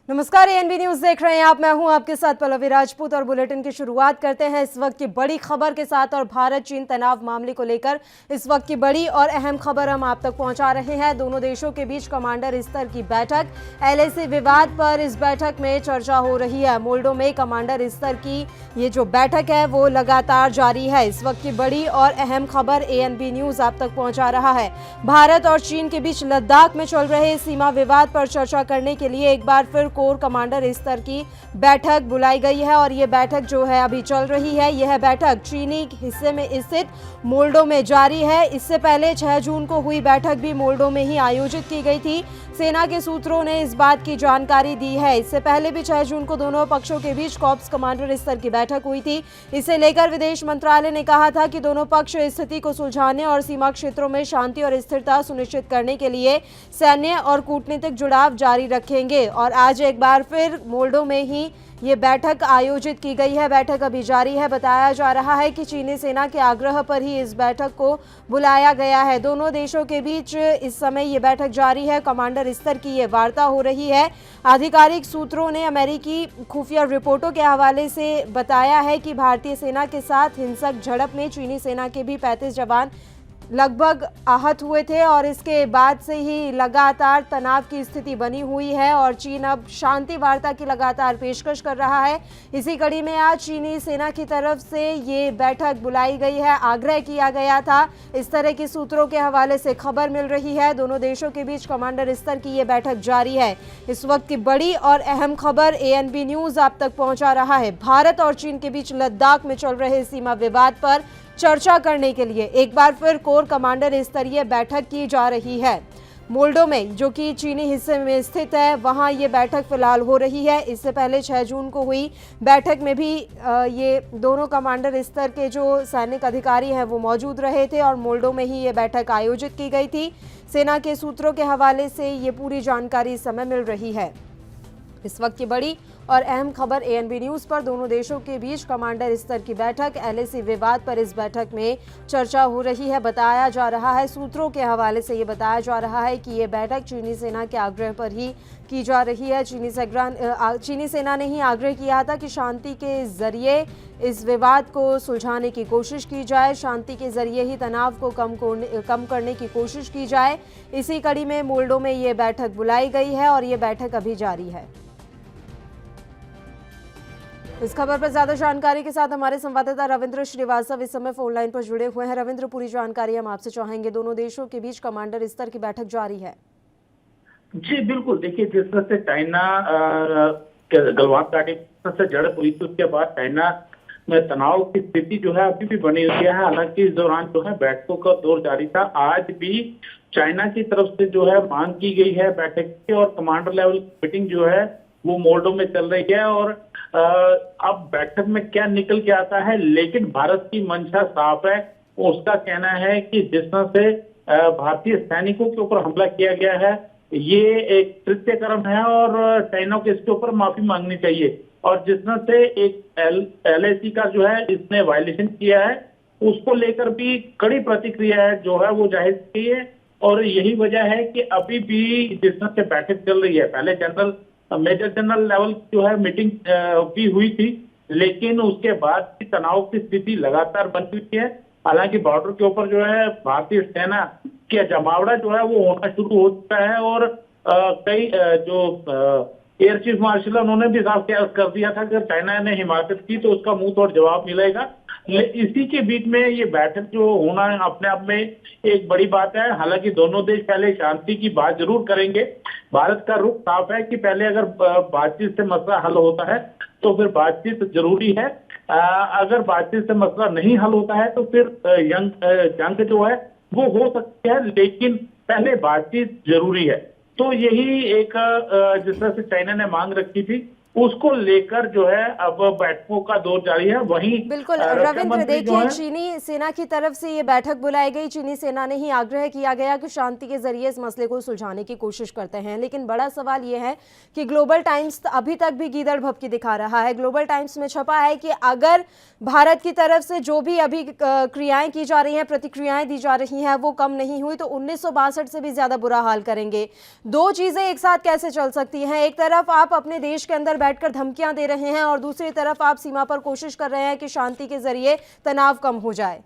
नमस्कार, ANB news देख रहे हैं आप। मैं हूं आपके साथ पल्लवी राजपूत और बुलेटिन की शुरुआत करते हैं इस वक्त की बड़ी खबर के साथ। और भारत चीन तनाव मामले को लेकर इस वक्त की बड़ी और अहम खबर हम आप तक पहुंचा रहे हैं। दोनों देशों के बीच कमांडर स्तर की बैठक, एलएसी विवाद पर इस बैठक में चर्चा हो रही है। मोल्डो में कमांडर स्तर की ये जो बैठक है वो लगातार जारी है। इस वक्त की बड़ी और अहम खबर एएनबी न्यूज आप तक पहुंचा रहा है। भारत और चीन के बीच लद्दाख में चल रहे सीमा विवाद पर चर्चा करने के लिए एक बार फिर कोर कमांडर स्तर की बैठक बुलाई गई है। और ये बैठक जो है अभी चल रही है। यह बैठक चीनी हिस्से में स्थित मोल्डो में जारी है। इससे पहले 6 जून को हुई बैठक भी मोल्डो में ही आयोजित की गई थी। सेना के सूत्रों ने इस बात की जानकारी दी है। इससे पहले भी 6 जून को दोनों पक्षों के बीच कॉर्प्स कमांडर स्तर की बैठक हुई थी। इसे लेकर विदेश मंत्रालय ने कहा था कि दोनों पक्ष स्थिति को सुलझाने और सीमा क्षेत्रों में शांति और स्थिरता सुनिश्चित करने के लिए सैन्य और कूटनीतिक जुड़ाव जारी रखेंगे। और आज एक बार फिर मोल्डो में ही ये बैठक आयोजित की गई है। बैठक अभी जारी है। बताया जा रहा है कि चीनी सेना के आग्रह पर ही इस बैठक को बुलाया गया है। दोनों देशों के बीच इस समय ये बैठक जारी है। कमांडर स्तर की ये वार्ता हो रही है। आधिकारिक सूत्रों ने अमेरिकी खुफिया रिपोर्टों के हवाले से बताया है कि भारतीय सेना के साथ हिंसक झड़प में चीनी सेना के भी 35 जवान लगभग आहत हुए थे। और इसके बाद से ही लगातार तनाव की स्थिति बनी हुई है और चीन अब शांति वार्ता की लगातार पेशकश कर रहा है। इसी कड़ी में आज चीनी सेना की तरफ से ये बैठक बुलाई गई है, आग्रह किया गया था। इस तरह के सूत्रों के हवाले से खबर मिल रही है। दोनों देशों के बीच कमांडर स्तर की ये बैठक जारी है। इस वक्त की बड़ी और अहम खबर एएनबी न्यूज आप तक पहुंचा रहा है। भारत और चीन के बीच लद्दाख में चल रहे सीमा विवाद पर चर्चा करने के लिए एक बार फिर कोर कमांडर स्तरीय बैठक की जा रही है। मोल्डो में, जो कि चीनी हिस्से में स्थित है, वहां ये बैठक फिलहाल हो रही है। इससे पहले 6 जून को हुई बैठक में भी ये दोनों कमांडर स्तर के जो सैनिक अधिकारी हैं वो मौजूद रहे थे और मोल्डो में ही ये बैठक आयोजित की गई थी। सेना के सूत्रों के हवाले से ये पूरी जानकारी इस समय मिल रही है। इस वक्त की बड़ी और अहम खबर एएनबी न्यूज पर। दोनों देशों के बीच कमांडर स्तर की बैठक, एलएसी विवाद पर इस बैठक में चर्चा हो रही है। बताया जा रहा है, सूत्रों के हवाले से ये बताया जा रहा है कि ये बैठक चीनी सेना के आग्रह पर ही की जा रही है। चीनी सेना ने ही आग्रह किया था कि शांति के जरिए इस विवाद को सुलझाने की कोशिश की जाए, शांति के जरिए ही तनाव को कम करने की कोशिश की जाए। इसी कड़ी में मोल्डो में ये बैठक बुलाई गई है और ये बैठक अभी जारी है। इस खबर पर ज्यादा जानकारी के साथ हमारे संवाददाता रविंद्र श्रीवास्तव इस समय फोन लाइन पर जुड़े हुए हैं। रविंद्र, पूरी जानकारी हम आपसे चाहेंगे। दोनों देशों के बीच कमांडर स्तर की बैठक जारी है। जी बिल्कुल, देखिए जिस तरह से चाइना गलवान घाटी से झड़प हुई थी, उसके बाद चाइना में तनाव की स्थिति जो है अभी भी बनी हुई है। हालांकि इस दौरान जो है बैठकों का दौर जारी था। आज भी चाइना की तरफ से जो है मांग की गई है बैठक की और कमांडर लेवल मीटिंग जो है वो मोल्डो में चल रही है। और अब बैठक में क्या निकल के आता है, लेकिन भारत की मंशा साफ है। उसका कहना है कि जिस तरह से भारतीय सैनिकों के ऊपर हमला किया गया है, ये एक कृत्यक्रम है और चाइना को इसके ऊपर माफी मांगनी चाहिए। और जिस तरह से एक एलएसी का जो है इसने वायलेशन किया है, उसको लेकर भी कड़ी प्रतिक्रिया है जो है वो जाहिर की है। और यही वजह है कि अभी भी जिस तरह से बैठक चल रही है, पहले मेजर जनरल लेवल जो है मीटिंग भी हुई थी, लेकिन उसके बाद की तनाव की स्थिति लगातार बन चुकी है। हालांकि बॉर्डर के ऊपर जो है भारतीय सेना के जमावड़ा जो है वो होना शुरू हो चुका है। और कई जो एयर चीफ मार्शल उन्होंने भी साफ कर दिया था कि अगर चाइना ने हिमाकत की तो उसका मुंह तोड़ जवाब मिलेगा। इसी के बीच में ये बैठक जो होना है अपने आप में एक बड़ी बात है। हालांकि दोनों देश पहले शांति की बात जरूर करेंगे। भारत का रुख साफ है कि पहले अगर बातचीत से मसला हल होता है तो फिर बातचीत जरूरी है। अगर बातचीत से मसला नहीं हल होता है तो फिर जंग जो है वो हो सकती है, लेकिन पहले बातचीत जरूरी है। तो यही एक जिस तरह से चाइना ने मांग रखी थी उसको लेकर जो है अब बैठकों का दौर जारी है। वहीं बिल्कुल रक्षा रविंद्र, मंत्री जो देखिए है, चीनी सेना की तरफ से ये बैठक बुलाई गई। चीनी सेना ने ही आग्रह किया गया कि शांति के जरिए इस मसले को सुलझाने की कोशिश करते हैं, लेकिन बड़ा सवाल ये है कि ग्लोबल टाइम्स अभी तक भी गीदड़ भभकी दिखा रहा है। ग्लोबल टाइम्स में छपा है कि अगर भारत की तरफ से जो भी अभी क्रियाएं की जा रही हैं, प्रतिक्रियाएं दी जा रही हैं, वो कम नहीं हुई तो 1962 से भी ज्यादा बुरा हाल करेंगे। दो चीजें एक साथ कैसे चल सकती हैं? एक तरफ आप अपने देश के अंदर बैठकर धमकियां दे रहे हैं और दूसरी तरफ आप सीमा पर कोशिश कर रहे हैं कि शांति के जरिए तनाव कम हो जाए।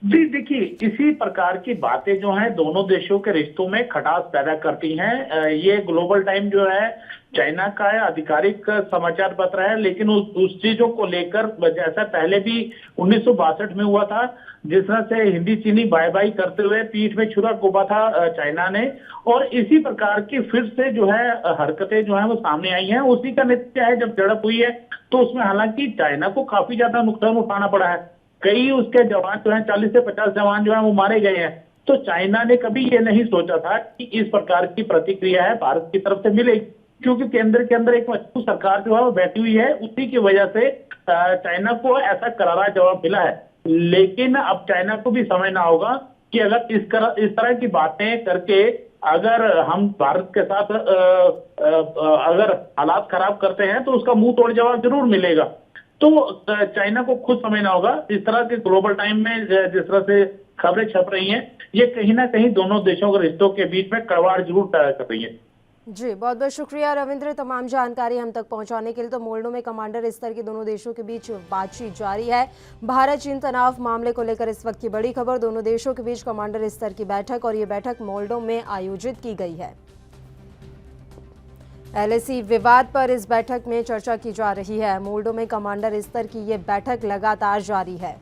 जी देखिए, इसी प्रकार की बातें जो हैं दोनों देशों के रिश्तों में खटास पैदा करती हैं। ये ग्लोबल टाइम जो है चाइना का है, आधिकारिक समाचार पत्र है, लेकिन उस चीजों को लेकर जैसा पहले भी 1962 में हुआ था, जिस तरह से हिंदी चीनी बाय बाय करते हुए पीठ में छुरा घोंपा था चाइना ने, और इसी प्रकार की फिर से जो है हरकतें जो है वो सामने आई हैं। उसी का नतीजा है, जब झड़प हुई है तो उसमें हालांकि चाइना को काफी ज्यादा नुकसान उठाना पड़ा है। कई उसके जवान जो हैं, 40 से 50 जवान जो हैं वो मारे गए हैं। तो चाइना ने कभी ये नहीं सोचा था कि इस प्रकार की प्रतिक्रिया है भारत की तरफ से मिलेगी, क्योंकि केंद्र के अंदर एक मजबूत सरकार जो है वो बैठी हुई है। उसी की वजह से चाइना को ऐसा करारा जवाब मिला है। लेकिन अब चाइना को भी समझना होगा कि अगर इस तरह की बातें करके अगर हम भारत के साथ अगर हालात खराब करते हैं तो उसका मुंह तोड़ जवाब जरूर मिलेगा। तो चाइना को खुद समझना होगा। इस तरह के ग्लोबल टाइम में जिस तरह से खबरें छप रही हैं, ये कहीं ना कहीं दोनों देशों के रिश्तों के बीच में कड़वाड़ जरूर पैदा कर रही है। जी बहुत बहुत शुक्रिया रविंद्र, तमाम जानकारी हम तक पहुंचाने के लिए। तो मोल्डो में कमांडर स्तर की दोनों देशों के बीच बातचीत जारी है। भारत चीन तनाव मामले को लेकर इस वक्त की बड़ी खबर, दोनों देशों के बीच कमांडर स्तर की बैठक, और ये बैठक मोल्डो में आयोजित की गई है। एलएसी विवाद पर इस बैठक में चर्चा की जा रही है। मोल्डो में कमांडर स्तर की ये बैठक लगातार जारी है।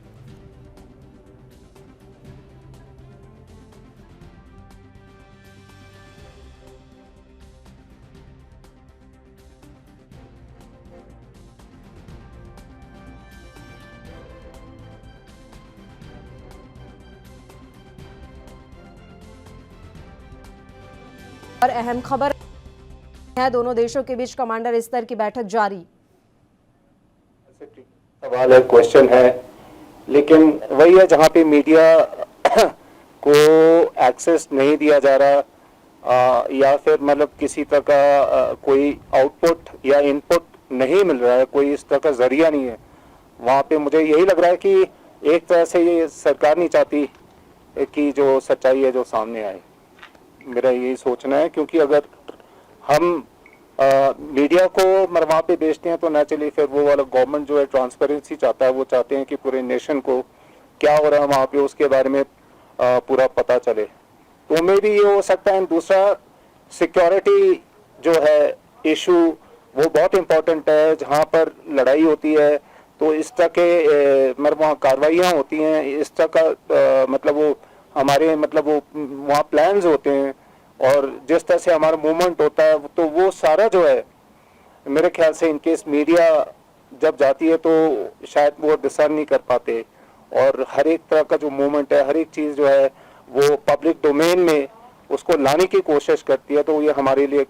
और अहम खबर है, दोनों देशों के बीच कमांडर स्तर की बैठक जारी। सवाल है, क्वेश्चन है, लेकिन वही है जहाँ पे मीडिया को एक्सेस नहीं दिया जा रहा या फिर मतलब किसी तरह का कोई आउटपुट या इनपुट नहीं मिल रहा है, कोई इस तरह का जरिया नहीं है, वहाँ पे मुझे यही लग रहा है कि एक तरह से ये सरकार नहीं चाहती कि जो सच्चाई है जो सामने आए। मेरा यही सोचना है, क्योंकि अगर हम मीडिया को वहाँ पे बेचते हैं तो नेचुरली फिर वो वाला गवर्नमेंट जो है ट्रांसपेरेंसी चाहता है, वो चाहते हैं कि पूरे नेशन को क्या हो रहा है वहाँ पे उसके बारे में पूरा पता चले। तो मे भी ये हो सकता है। दूसरा, सिक्योरिटी जो है इशू वो बहुत इम्पोर्टेंट है। जहाँ पर लड़ाई होती है तो इस तरह के मतलब वहाँ कार्रवाइयाँ होती हैं, इस तरह का मतलब वो हमारे मतलब वो वहाँ प्लान्स होते हैं, और जिस तरह से हमारा मूवमेंट होता है, तो वो सारा जो है मेरे ख्याल से इनकेस मीडिया जब जाती है तो शायद वो डिसर्न नहीं कर पाते, और हर एक तरह का जो मूवमेंट है, हर एक चीज़ जो है वो पब्लिक डोमेन में उसको लाने की कोशिश करती है। तो ये हमारे लिए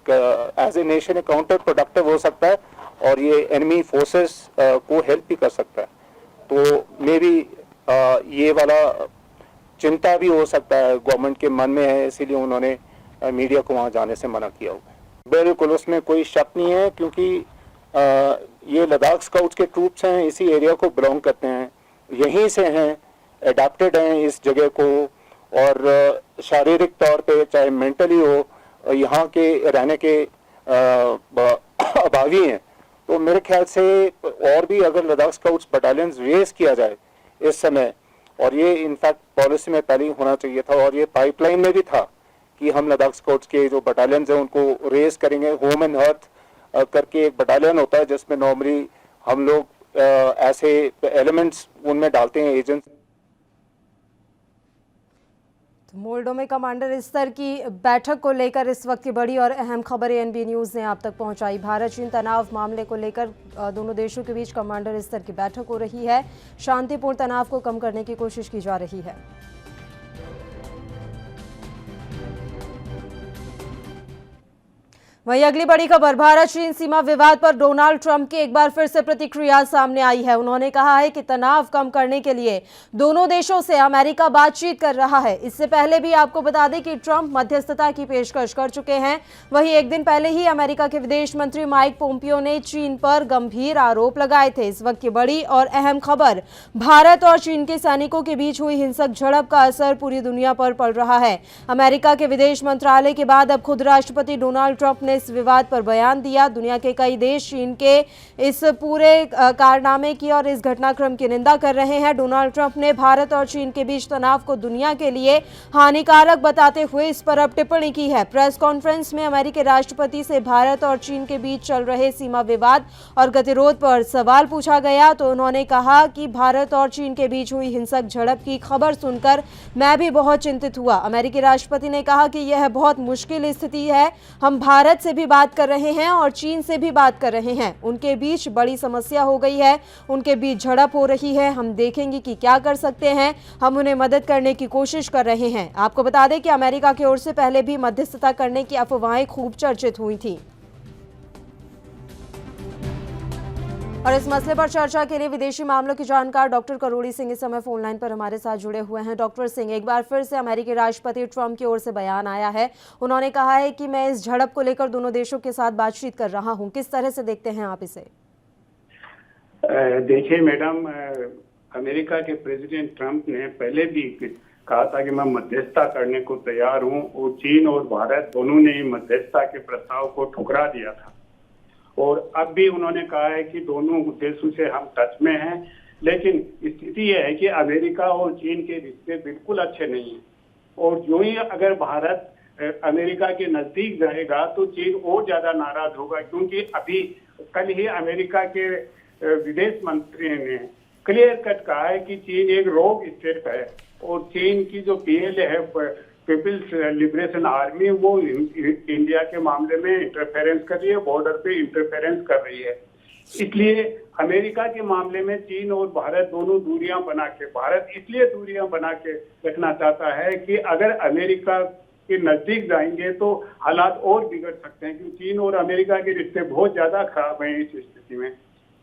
as a nation counterproductive हो सकता है, और ये एनिमी फोर्सेस को हेल्प भी कर सकता है। तो मे बी ये वाला चिंता भी हो सकता है गवर्नमेंट के मन में है, इसीलिए उन्होंने मीडिया को वहाँ जाने से मना किया हुआ। बिल्कुल उसमें कोई शक नहीं है, क्योंकि ये लद्दाख स्काउट्स के ट्रूप्स हैं, इसी एरिया को बिलोंग करते हैं, यहीं से हैं, अडेप्टेड हैं इस जगह को, और शारीरिक तौर पे चाहे मेंटली हो यहाँ के रहने के अभावी हैं। तो मेरे ख्याल से और भी अगर लद्दाख स्काउट्स बटालियन रेस किया जाए इस समय, और ये इनफैक्ट पॉलिसी में पहले ही होना चाहिए था, और ये पाइपलाइन में भी था कि हम लद्दाख स्काउट्स के जो बटालियन हैं उनको रेस करेंगे। होम एंड अर्थ करके एक बटालियन होता है जिसमें नॉर्मली हम लोग ऐसे एलिमेंट्स उनमें डालते हैं, एजेंट्स। तो मोल्डो में कमांडर स्तर की बैठक को लेकर इस वक्त की बड़ी और अहम खबर एनबी न्यूज़ ने आप तक पहुंचाई। भारत चीन तनाव मामले को लेकर दोनों देशों के बीच कमांडर स्तर की बैठक हो रही है। शांतिपूर्ण तनाव को कम करने की कोशिश की जा रही है। वहीं अगली बड़ी खबर, भारत चीन सीमा विवाद पर डोनाल्ड ट्रंप की एक बार फिर से प्रतिक्रिया सामने आई है। उन्होंने कहा है कि तनाव कम करने के लिए दोनों देशों से अमेरिका बातचीत कर रहा है। इससे पहले भी आपको बता दें कि ट्रंप मध्यस्थता की पेशकश कर चुके हैं। वहीं एक दिन पहले ही अमेरिका के विदेश मंत्री माइक पोम्पियो ने चीन पर गंभीर आरोप लगाए थे। इस वक्त की बड़ी और अहम खबर, भारत और चीन के सैनिकों के बीच हुई हिंसक झड़प का असर पूरी दुनिया पर पड़ रहा है। अमेरिका के विदेश मंत्रालय के बाद अब खुद राष्ट्रपति डोनाल्ड ट्रंप ने इस विवाद पर बयान दिया। दुनिया के कई देश चीन के इस पूरे कारनामे की और इस घटनाक्रम की निंदा कर रहे हैं। डोनाल्ड ट्रंप ने भारत और चीन के बीच तनाव को दुनिया के लिए हानिकारक बताते हुए इस पर अब टिप्पणी की है। प्रेस कॉन्फ्रेंस में अमेरिकी राष्ट्रपति से भारत और चीन के बीच चल रहे सीमा विवाद और गतिरोध पर सवाल पूछा गया तो उन्होंने कहा कि भारत और चीन के बीच हुई हिंसक झड़प की खबर सुनकर मैं भी बहुत चिंतित हुआ। अमेरिकी राष्ट्रपति ने कहा कि यह बहुत मुश्किल स्थिति है। हम भारत से भी बात कर रहे हैं और चीन से भी बात कर रहे हैं। उनके बीच बड़ी समस्या हो गई है, उनके बीच झड़प हो रही है। हम देखेंगे कि क्या कर सकते हैं। हम उन्हें मदद करने की कोशिश कर रहे हैं। आपको बता दें कि अमेरिका की ओर से पहले भी मध्यस्थता करने की अफवाहें खूब चर्चित हुई थी। और इस मसले पर चर्चा के लिए विदेशी मामलों की जानकार डॉक्टर करोड़ी सिंह इस समय फोन लाइन पर हमारे साथ जुड़े हुए हैं। डॉक्टर सिंह, एक बार फिर से अमेरिकी राष्ट्रपति ट्रंप की ओर से बयान आया है। उन्होंने कहा है कि मैं इस झड़प को लेकर दोनों देशों के साथ बातचीत कर रहा हूं। किस तरह से देखते हैं आप इसे? देखिए मैडम, अमेरिका के प्रेसिडेंट ट्रंप ने पहले भी कहा था कि मैं मध्यस्थता करने को तैयार हूं और चीन और भारत दोनों ने मध्यस्थता के प्रस्ताव को ठुकरा दिया था। और अब भी उन्होंने कहा है कि दोनों देशों से हम टच में हैं, लेकिन स्थिति यह है कि अमेरिका और चीन के रिश्ते बिल्कुल अच्छे नहीं हैं। और जो ही अगर भारत अमेरिका के नजदीक जाएगा तो चीन और ज्यादा नाराज होगा, क्योंकि अभी कल ही अमेरिका के विदेश मंत्री ने क्लियर कट कहा है कि चीन एक रोग स्टेट है और चीन की जो PLA है, पीपल्स लिबरेशन आर्मी, वो इंडिया के मामले में इंटरफेरेंस कर रही है, बॉर्डर पे इंटरफेरेंस कर रही है। इसलिए अमेरिका के मामले में चीन और भारत दोनों दूरियां बना के, भारत इसलिए दूरियां बना के रखना चाहता है कि अगर अमेरिका के नजदीक जाएंगे तो हालात और बिगड़ सकते हैं, क्योंकि चीन और अमेरिका के रिश्ते बहुत ज्यादा खराब हैं इस स्थिति में।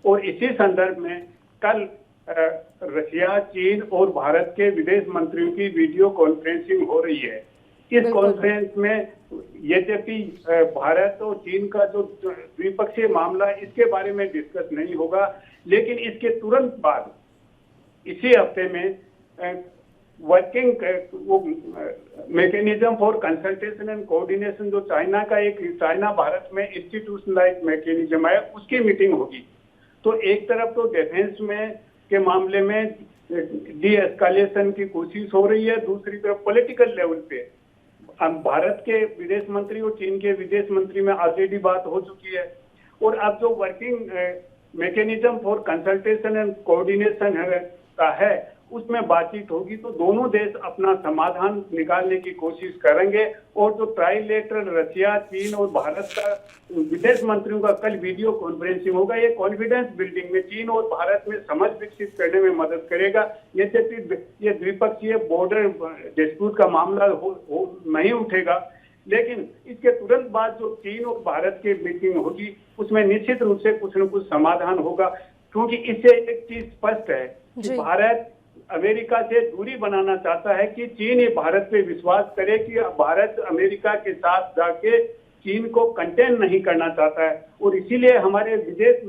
और इसी संदर्भ में कल रशिया, चीन और भारत के विदेश मंत्रियों की वीडियो कॉन्फ्रेंसिंग हो रही है। इस कॉन्फ्रेंस में यद्यपि भारत और चीन का जो द्विपक्षीय मामला, इसके बारे में डिस्कस नहीं होगा, लेकिन इसके तुरंत बाद इसी हफ्ते में working mechanism for consultation and coordination, जो चाइना भारत में इंस्टीट्यूशनलाइज्ड मैकेनिज्म है, उसकी मीटिंग होगी। तो एक तरफ तो डिफेंस में के मामले में डी एस्कालेशन की कोशिश हो रही है, दूसरी तरफ पॉलिटिकल लेवल पे भारत के विदेश मंत्री और चीन के विदेश मंत्री में ऑलरेडी बात हो चुकी है। और अब जो working mechanism for consultation and coordination का है, उसमें बातचीत होगी तो दोनों देश अपना समाधान निकालने की कोशिश करेंगे। और जो ट्राइलेटरल रशिया, चीन और भारत का विदेश मंत्रियों का कल वीडियो कॉन्फ्रेंसिंग होगा, ये कॉन्फिडेंस बिल्डिंग में चीन और भारत में समझ विकसित करने में मदद करेगा। यद्यपि ये द्विपक्षीय बॉर्डर डिस्प्यूट का मामला नहीं उठेगा, लेकिन इसके तुरंत बाद जो चीन और भारत की मीटिंग होगी उसमें निश्चित रूप से कुछ न कुछ समाधान होगा। क्योंकि इससे एक चीज स्पष्ट है कि भारत अमेरिका से दूरी बनाना चाहता है कि चीन ये भारत पे विश्वास करे कि भारत अमेरिका के साथ जाके चीन को कंटेन नहीं करना चाहता है। और इसीलिए हमारे विदेश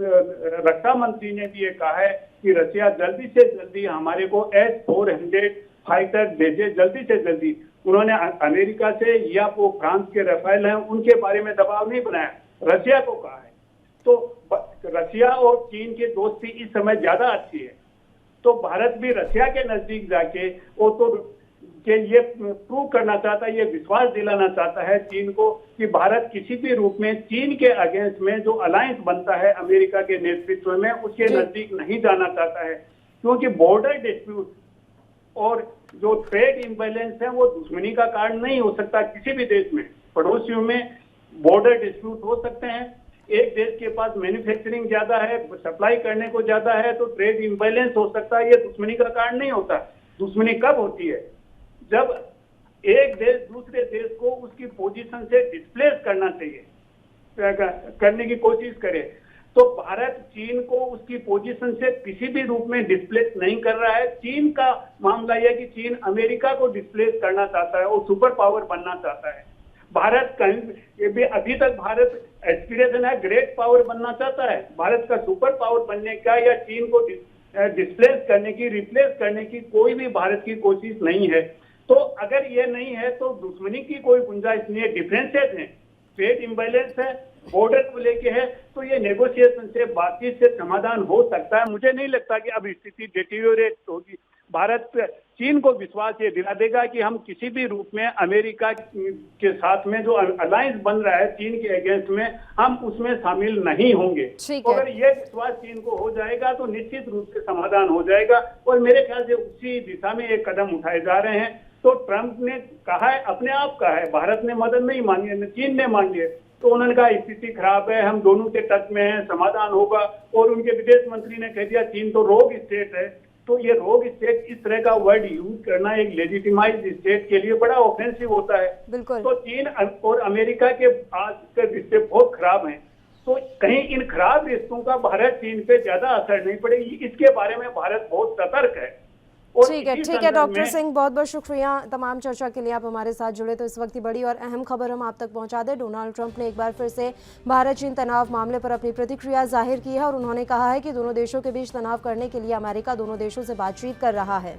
रक्षा मंत्री ने भी ये कहा है कि रशिया जल्दी से जल्दी हमारे को S-400 फाइटर भेजे, जल्दी से जल्दी। उन्होंने अमेरिका से या वो फ्रांस के राफेल हैं उनके बारे में दबाव नहीं बनाया, रशिया को कहा है। तो रशिया और चीन की दोस्ती इस समय ज्यादा अच्छी है, तो भारत भी रशिया के नजदीक जाके वो तो ये प्रूव करना चाहता है, ये विश्वास दिलाना चाहता है चीन को कि भारत किसी भी रूप में चीन के अगेंस्ट में जो अलायंस बनता है अमेरिका के नेतृत्व में, उसके नजदीक नहीं जाना चाहता है। क्योंकि बॉर्डर डिस्प्यूट और जो ट्रेड इम्बैलेंस है वो दुश्मनी का कारण नहीं हो सकता किसी भी देश में। पड़ोसियों में बॉर्डर डिस्प्यूट हो सकते हैं, एक देश के पास मैन्युफैक्चरिंग ज्यादा है, सप्लाई करने को ज्यादा है, तो ट्रेड इम्बैलेंस हो सकता है, ये दुश्मनी का कारण नहीं होता। दुश्मनी कब होती है? जब एक देश दूसरे देश को उसकी पोजीशन से डिस्प्लेस करना चाहिए, करने की कोशिश करे, तो भारत चीन को उसकी पोजीशन से किसी भी रूप में डिस्प्लेस नहीं कर रहा है। चीन का मामला यह है कि चीन अमेरिका को डिस्प्लेस करना चाहता है और सुपर पावर बनना चाहता है। भारत कहीं भी अभी तक भारत एस्पिरेशन है, ग्रेट पावर बनना चाहता है। भारत का सुपर पावर बनने का या चीन को डिस्प्लेस करने की, रिप्लेस करने की कोई भी भारत की कोशिश नहीं है। तो अगर ये नहीं है तो दुश्मनी की कोई गुंजाइश नहीं है। डिफरेंसेस हैं, ट्रेड इम्बैलेंस है, बॉर्डर को लेके है, तो ये नेगोशिएशन से, बातचीत से समाधान हो सकता है। मुझे नहीं लगता कि अब स्थिति डिटीरियोरेट होगी। भारत चीन को विश्वास ये दिला देगा कि हम किसी भी रूप में अमेरिका के साथ में जो अलायंस बन रहा है चीन के अगेंस्ट में, हम उसमें शामिल नहीं होंगे। तो अगर ये विश्वास चीन को हो जाएगा तो निश्चित रूप से समाधान हो जाएगा, और मेरे ख्याल से उसी दिशा में एक कदम उठाए जा रहे हैं। तो ट्रंप ने कहा है, अपने आप कहा है, भारत ने मदद नहीं मांगी है, चीन ने मांगी है, तो उन्होंने कहा स्थिति खराब है, हम दोनों के टच में हैं, समाधान होगा। और उनके विदेश मंत्री ने कह दिया चीन तो रोग स्टेट है। तो ये रोग स्टेट, इस तरह का वर्ड यूज करना एक लेजिटिमाइज्ड स्टेट के लिए बड़ा ऑफेंसिव होता है। तो चीन और अमेरिका के आज के रिश्ते बहुत खराब हैं, तो कहीं इन खराब रिश्तों का भारत चीन पे ज्यादा असर नहीं पड़ेगी, इसके बारे में भारत बहुत सतर्क है। ठीक है डॉक्टर सिंह, बहुत बहुत शुक्रिया तमाम चर्चा के लिए आप हमारे साथ जुड़े। तो इस वक्त की बड़ी और अहम खबर हम आप तक पहुंचा दें। डोनाल्ड ट्रंप ने एक बार फिर से भारत चीन तनाव मामले पर अपनी प्रतिक्रिया जाहिर की है और उन्होंने कहा है कि दोनों देशों के बीच तनाव करने के लिए अमेरिका दोनों देशों से बातचीत कर रहा है।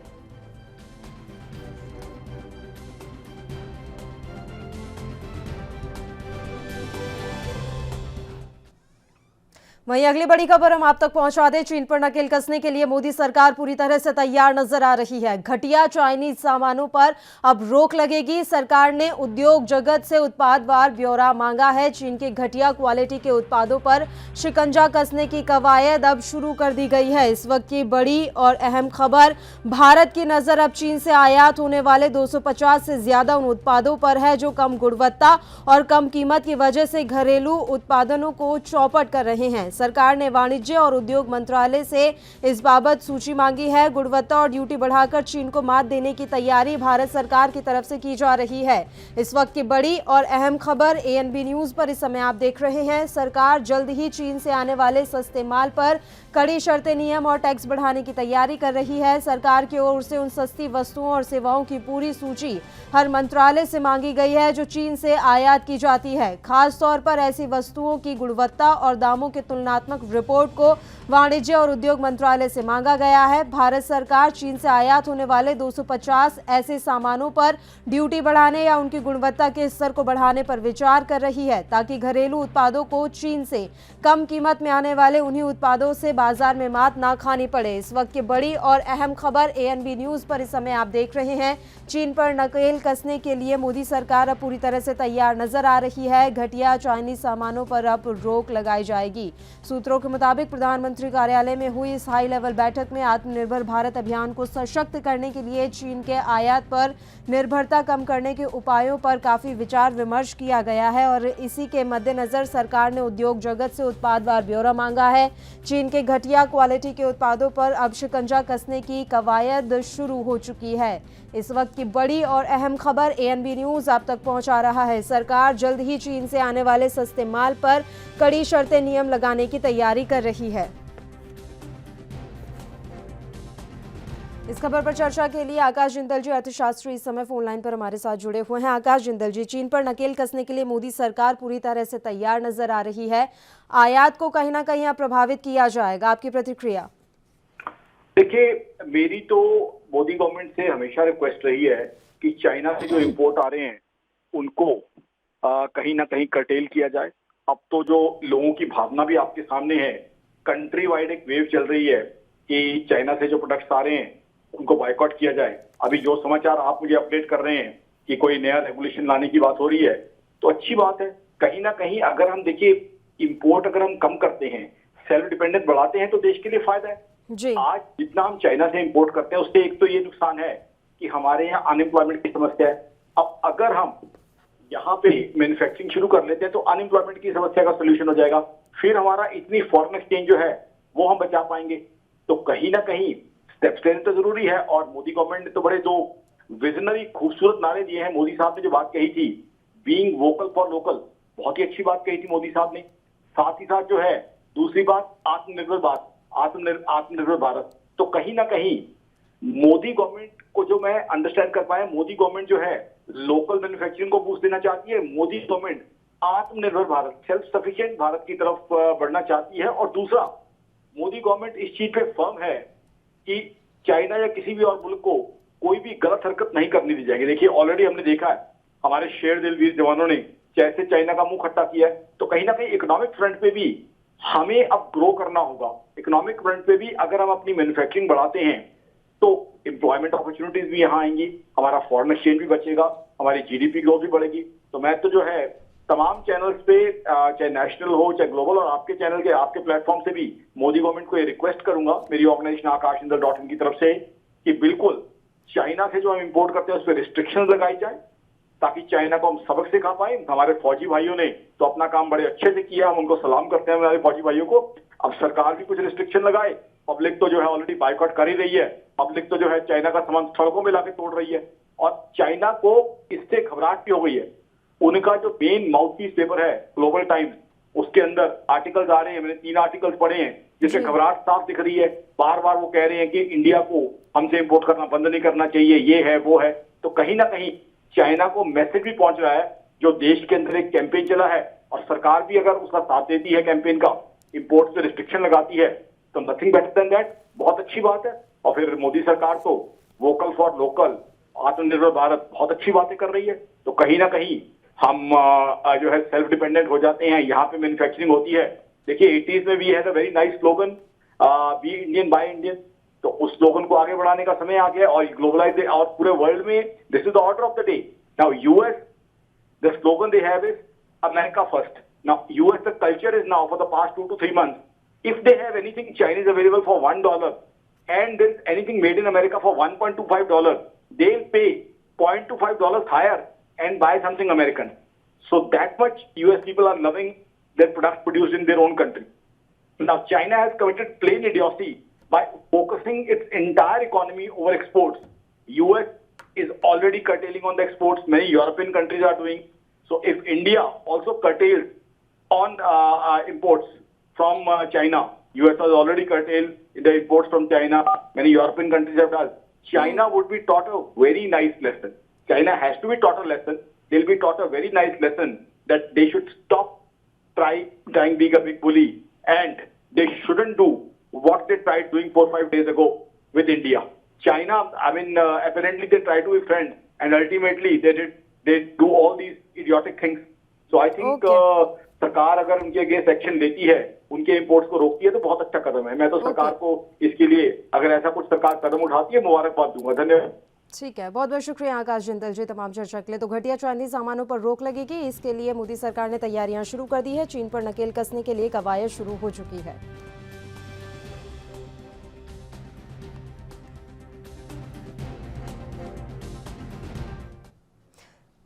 वहीं अगली बड़ी खबर हम आप तक पहुंचा दें। चीन पर नकेल कसने के लिए मोदी सरकार पूरी तरह से तैयार नजर आ रही है। घटिया चाइनीज सामानों पर अब रोक लगेगी। सरकार ने उद्योग जगत से उत्पादवार ब्यौरा मांगा है। चीन के घटिया क्वालिटी के उत्पादों पर शिकंजा कसने की कवायद अब शुरू कर दी गई है। इस वक्त की बड़ी और अहम खबर, भारत की नजर अब चीन से आयात होने वाले 250 से ज्यादा उन उत्पादों पर है जो कम गुणवत्ता और कम कीमत की वजह से घरेलू उत्पादनों को चौपट कर रहे हैं। सरकार ने वाणिज्य और उद्योग मंत्रालय से इस बाबत सूची मांगी है। गुणवत्ता और ड्यूटी बढ़ाकर चीन को मात देने की तैयारी भारत सरकार की तरफ से की जा रही है। इस वक्त की बड़ी और अहम खबर ANB न्यूज पर इस समय आप देख रहे हैं। सरकार जल्द ही चीन से आने वाले सस्ते माल पर कड़ी शर्तें, नियम और टैक्स बढ़ाने की तैयारी कर रही है। सरकार की ओर से उन सस्ती वस्तुओं और सेवाओं की पूरी सूची हर मंत्रालय से मांगी गई है जो चीन से आयात की जाती है। खास तौर पर ऐसी वस्तुओं की गुणवत्ता और दामों के तुलनात्मक रिपोर्ट को वाणिज्य और उद्योग मंत्रालय से मांगा गया है। भारत सरकार चीन से आयात होने वाले 250 ऐसे सामानों पर ड्यूटी बढ़ाने या उनकी गुणवत्ता के स्तर को बढ़ाने पर विचार कर रही है ताकि घरेलू उत्पादों को चीन से कम कीमत में आने वाले उन्हीं उत्पादों से बाजार में मात ना खानी पड़े। इस वक्त की बड़ी और अहम खबर ANB न्यूज पर इस समय आप देख रहे हैं। चीन पर नकेल कसने के लिए मोदी सरकार अब पूरी तरह से तैयार नजर आ रही है। घटिया चाइनीज सामानों पर अब रोक लगाई जाएगी। सूत्रों के मुताबिक प्रधानमंत्री कार्यालय में हुई इस हाई लेवल बैठक में आत्मनिर्भर भारत अभियान को सशक्त करने के लिए चीन के आयात पर निर्भरता कम करने के उपायों पर काफी विचार विमर्श किया गया है और इसी के मद्देनजर सरकार ने उद्योग जगत से उत्पादवार ब्यौरा मांगा है। चीन के घटिया क्वालिटी के उत्पादों पर अब शिकंजा कसने की कवायद शुरू हो चुकी है। इस वक्त की बड़ी और अहम खबर ANB न्यूज आप तक पहुंचा रहा है। सरकार जल्द ही चीन से आने वाले सस्ते माल पर कड़ी शर्तें, नियम लगाने की तैयारी कर रही है। इस खबर पर चर्चा के लिए आकाश जिंदल जी अर्थशास्त्री इस समय फोन लाइन पर हमारे साथ जुड़े हुए हैं। आकाश जिंदल जी, चीन पर नकेल कसने के लिए मोदी सरकार पूरी तरह से तैयार नजर आ रही है। आयात को कहीं ना कहीं प्रभावित किया जाएगा, आपकी प्रतिक्रिया? देखिए, मेरी तो मोदी गवर्नमेंट से हमेशा रिक्वेस्ट रही है कि चाइना से जो इंपोर्ट आ रहे हैं उनको कहीं ना कहीं कर्टेल किया जाए। अब तो जो लोगों की भावना भी आपके सामने है, कंट्री वाइड एक वेव चल रही है कि चाइना से जो प्रोडक्ट्स आ रहे हैं उनको बायकॉट किया जाए। अभी जो समाचार आप मुझे अपडेट कर रहे हैं कि कोई नया रेगुलेशन लाने की बात हो रही है, तो अच्छी बात है। कहीं ना कहीं अगर हम देखिए, इंपोर्ट अगर हम कम करते हैं, सेल्फ डिपेंडेंस बढ़ाते हैं, तो देश के लिए फायदा है जी। आज जितना हम चाइना से इंपोर्ट करते हैं उससे एक तो ये नुकसान है कि हमारे यहाँ अनएम्प्लॉयमेंट की समस्या है। अब अगर हम यहाँ पे मैन्युफैक्चरिंग शुरू कर लेते हैं तो अनएम्प्लॉयमेंट की समस्या का सोल्यूशन हो जाएगा। फिर हमारा इतनी फॉरेन एक्सचेंज जो है वो हम बचा पाएंगे। तो कहीं ना कहीं स्टेप्स लेने तो जरूरी है। और मोदी गवर्नमेंट ने तो बड़े दो विजनरी खूबसूरत नारे दिए हैं। मोदी साहब ने जो बात कही थी, बीइंग वोकल फॉर लोकल, बहुत ही अच्छी बात कही थी मोदी साहब ने। साथ ही साथ जो है दूसरी बात आत्मनिर्भर भारत। तो कहीं ना कहीं मोदी गवर्नमेंट को जो मैं अंडरस्टैंड कर पाया, मोदी गवर्नमेंट जो है लोकल मैन्युफैक्चरिंग को बूस्ट देना चाहती है। मोदी गवर्नमेंट आत्मनिर्भर भारत, सेल्फ सफिशिएंट भारत की तरफ बढ़ना चाहती है। और दूसरा, मोदी गवर्नमेंट इस चीज पे फर्म है कि चाइना या किसी भी और मुल्क को कोई भी गलत हरकत नहीं करने दी जाएगी। देखिए ऑलरेडी हमने देखा है हमारे शेर दिल वीर जवानों ने कैसे चाइना का मुंह खट्टा किया है। तो कहीं ना कहीं इकोनॉमिक फ्रंट पे भी हमें अब ग्रो करना होगा। इकोनॉमिक फ्रंट पे भी अगर हम अपनी मैन्युफैक्चरिंग बढ़ाते हैं तो एम्प्लॉयमेंट अपॉर्चुनिटीज भी यहाँ आएंगी, हमारा फॉरेन एक्सचेंज भी बचेगा, हमारी जीडीपी ग्रोथ भी बढ़ेगी। तो मैं तो जो है तमाम चैनल्स पे चाहे नेशनल हो चाहे ग्लोबल और आपके चैनल के आपके प्लेटफॉर्म से भी मोदी गवर्नमेंट को ये रिक्वेस्ट करूंगा मेरी ऑर्गेनाइजेशन akashjindal.in की तरफ से कि बिल्कुल चाइना से जो हम इंपोर्ट करते हैं उस पर रिस्ट्रिक्शन लगाई जाए ताकि चाइना को हम सबक सिखा पाए। हमारे फौजी भाइयों ने तो अपना काम बड़े अच्छे से किया, हम उनको सलाम करते हैं हमारे फौजी भाइयों को। अब सरकार भी कुछ रिस्ट्रिक्शन लगाए। पब्लिक तो जो है ऑलरेडी बाइकआउट कर ही रही है। पब्लिक तो जो है चाइना का सामान सड़कों में लाके तोड़ रही है और चाइना को इससे घबराहट भी हो गई है। उनका जो मेन माउथपीस पेपर है ग्लोबल टाइम्स, उसके अंदर आर्टिकल्स आ रहे हैं, मैंने 3 आर्टिकल्स पढ़े हैं जिससे घबराहट साफ दिख रही है। बार बार वो कह रहे हैं कि इंडिया को हमसे इंपोर्ट करना बंद नहीं करना चाहिए, ये है वो है। तो कहीं ना कहीं चाइना को मैसेज भी पहुंच रहा है जो देश के अंदर एक कैंपेन चला है और सरकार भी अगर उसका साथ देती है कैंपेन का, इंपोर्ट पे रिस्ट्रिक्शन लगाती है तो नथिंग बेटर देन दैट, बहुत अच्छी बात है। और फिर मोदी सरकार तो वोकल फॉर लोकल, आत्मनिर्भर भारत, बहुत अच्छी बातें कर रही है। तो कहीं ना कहीं हम जो है सेल्फ डिपेंडेंट हो जाते हैं, यहाँ पे मैन्युफैक्चरिंग होती है। देखिए 80s में we had a very nice slogan, be Indian buy Indian. तो उस स्लोगन को आगे बढ़ाने का समय आ गया और ग्लोबलाइज और पूरे वर्ल्ड में this is the order of the day. Now US, the slogan they have is America first. Now US the culture is now for the past 2 to 3 months, if they have anything Chinese available for $1 and there's anything made in America for $1.25, they'll pay $0.25 higher and buy something American. So that much US people are loving their products produced in their own country. Now China has committed plain idiocy by focusing its entire economy over exports. US is already curtailing on the exports. Many European countries are doing. So if India also curtails on imports from China, US has already curtailed the imports from China. Many European countries have done. China would be taught a very nice lesson. China has to be taught a lesson. They'll be taught a very nice lesson that they should stop trying being a big bully, and they shouldn't do what they tried doing 4-5 days ago with India. China, I mean, apparently they tried to be friends, and ultimately they do all these idiotic things. So I think सरकार अगर उनके against action लेती है, उनके imports को रोकती है तो बहुत अच्छा कदम है। मैं तो सरकार को इसके लिए अगर ऐसा कुछ सरकार कदम उठाती है मुबारकबाद दूंगा। धन्यवाद। ठीक है, बहुत बहुत शुक्रिया आकाश जिंदल जी तमाम चर्चा के लिए। तो घटिया चाइनीज सामानों पर रोक लगेगी, इसके लिए मोदी सरकार ने तैयारियां शुरू कर दी है। चीन पर नकेल कसने के लिए कवायद शुरू हो चुकी है।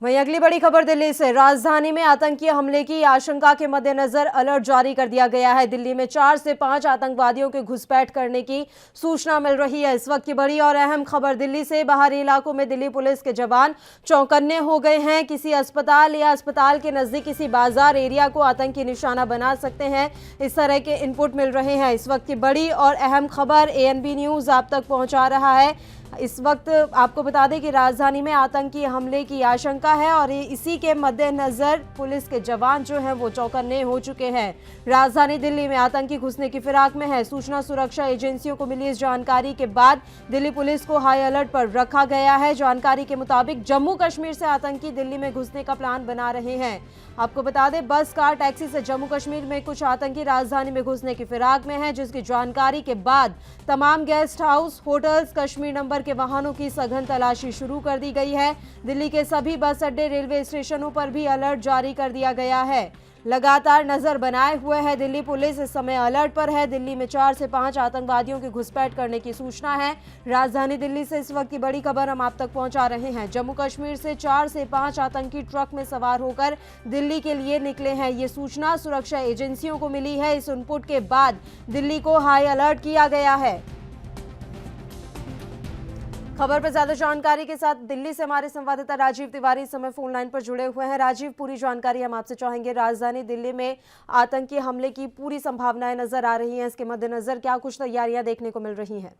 वहीं अगली बड़ी खबर दिल्ली से। राजधानी में आतंकी हमले की आशंका के मद्देनजर अलर्ट जारी कर दिया गया है। दिल्ली में 4 से 5 आतंकवादियों के घुसपैठ करने की सूचना मिल रही है। इस वक्त की बड़ी और अहम खबर दिल्ली से। बाहरी इलाकों में दिल्ली पुलिस के जवान चौकन्ने हो गए हैं। किसी अस्पताल या अस्पताल के नजदीक किसी बाजार एरिया को आतंकी निशाना बना सकते हैं, इस तरह के इनपुट मिल रहे हैं। इस वक्त की बड़ी और अहम खबर ANB न्यूज आप तक पहुंचा रहा है। इस वक्त आपको बता दें कि राजधानी में आतंकी हमले की आशंका है और इसी के मद्देनजर पुलिस के जवान जो हैं वो चौकन्ने हो चुके हैं। राजधानी दिल्ली में आतंकी घुसने की फिराक में है। सूचना सुरक्षा एजेंसियों को मिली इस जानकारी के बाद दिल्ली पुलिस को हाई अलर्ट पर रखा गया है। जानकारी के मुताबिक जम्मू कश्मीर से आतंकी दिल्ली में घुसने का प्लान बना रहे हैं। आपको बता दें बस, कार, टैक्सी से जम्मू कश्मीर में कुछ आतंकी राजधानी में घुसने की फिराक में है, जिसकी जानकारी के बाद तमाम guest house, hotels, Kashmir number के वाहनों की सघन तलाशी शुरू कर दी गई है। दिल्ली के सभी बस अड्डे, रेलवे स्टेशनों पर भी अलर्ट जारी कर दिया गया है। लगातार नजर बनाए हुए है दिल्ली पुलिस, इस समय अलर्ट पर है। दिल्ली में 4 से 5 आतंकवादियों के घुसपैठ करने की सूचना है। राजधानी दिल्ली से इस वक्त की बड़ी खबर हम आप तक पहुंचा रहे हैं। जम्मू कश्मीर से 4 से 5 आतंकी ट्रक में सवार होकर दिल्ली के लिए निकले हैं। ये सूचना सुरक्षा एजेंसियों को मिली है। इस इनपुट के बाद दिल्ली को हाई अलर्ट किया गया है। खबर पर ज्यादा जानकारी के साथ दिल्ली से हमारे संवाददाता राजीव तिवारी इस समय फोन लाइन पर जुड़े हुए हैं। राजीव, पूरी जानकारी हम आपसे चाहेंगे। राजधानी दिल्ली में आतंकी हमले की पूरी संभावनाएं नजर आ रही हैं, इसके मद्देनजर क्या कुछ तैयारियां देखने को मिल रही हैं?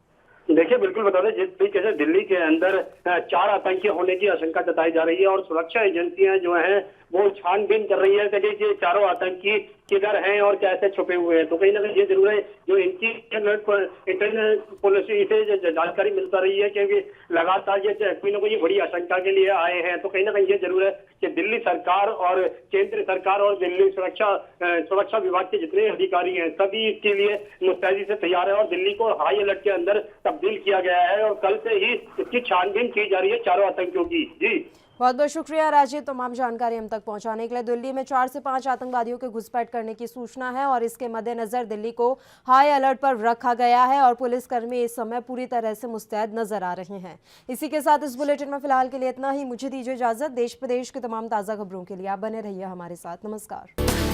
देखिए, बिल्कुल बता दें, जिस तरीके से दिल्ली के अंदर 4 आतंकी होने की आशंका जताई जा रही है और सुरक्षा एजेंसियां जो हैं वो छानबीन कर रही है कि ये चारों आतंकी किधर हैं और कैसे छुपे हुए हैं। तो कहीं ना कहीं ये जरूर है, जो इनकी इंटरनल पॉलिसी से जानकारी मिलता रही है कि लगातार ये कोई ना कोई बड़ी आशंका के लिए आए हैं। तो कहीं ना कहीं ये जरूर है कि दिल्ली सरकार और केंद्र सरकार और दिल्ली सुरक्षा विभाग के जितने अधिकारी हैं सभी इसके लिए मुस्तैदी से तैयार है और दिल्ली को हाई अलर्ट के अंदर तब्दील किया गया है और कल से ही इसकी छानबीन की जा रही है चारों आतंकियों की। जी बहुत बहुत शुक्रिया राजीव, तमाम जानकारी हम तक पहुंचाने के लिए। दिल्ली में 4 से 5 आतंकवादियों के घुसपैठ करने की सूचना है और इसके मद्देनजर दिल्ली को हाई अलर्ट पर रखा गया है और पुलिसकर्मी इस समय पूरी तरह से मुस्तैद नजर आ रहे हैं। इसी के साथ इस बुलेटिन में फिलहाल के लिए इतना ही। मुझे दीजिए इजाजत। देश प्रदेश की तमाम ताज़ा खबरों के लिए आप बने रहिए हमारे साथ। नमस्कार।